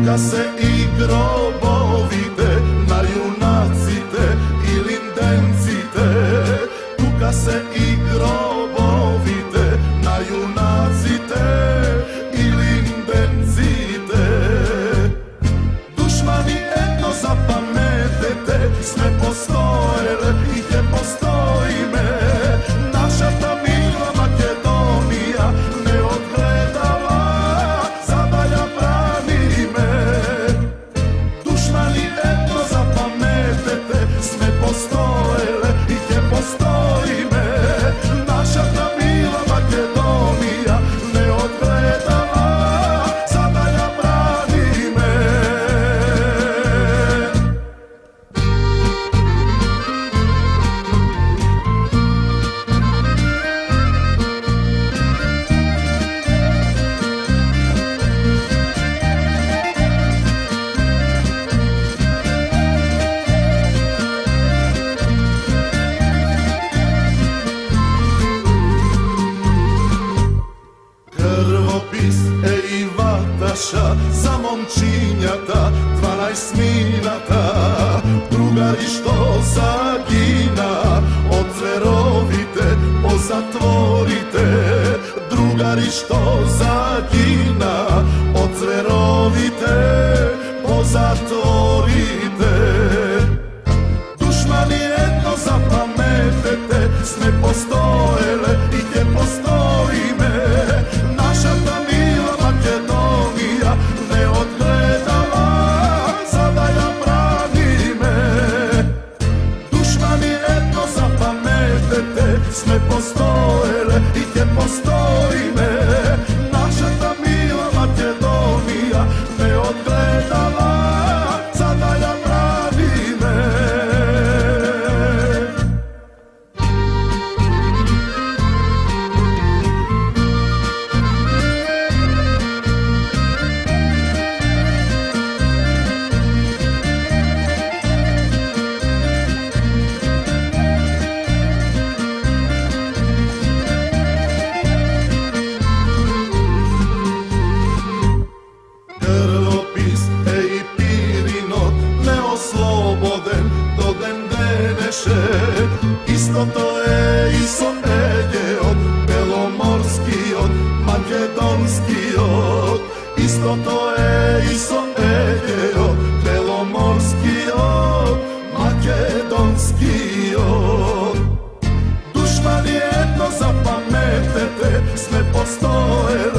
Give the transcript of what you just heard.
Tuka se i grobovite, na junacite i lindencite. Tuka se i grobovite, na junacite i lindencite. Dušmani etno zapametete, sve postojele i gdje postojime. Naša ta mila Makedonija ne odgledala, zadalja brani me. Dušmani etno zapametete, sve postojele i gdje postojime. Naša ta mila Makedonija ne odgledala, zadalja brani me. Krvopis, i vataša, za momčinjata, 12 minata. Drugari što zagina, od zverovite pozatvorite. Drugari što zagina, od zverovite pozatvorite. Dušmani etno zapametete, sve postojele i gdje postojime. Naša ta mila Makedonija ne odgledala, zadalja brani me. Dušmani etno zapametete, sve postojele i gdje postojime. Naša ta mila Makedonija ne odgledala, zadalja brani me. Krvopis, i Pirinot, neosloboden do den deneše. Isto to je i Egejot, belomorski od makedonski od. Isto to je i Egejot, belomorski od makedonski od. Dušmani etno zapametete, sve postojele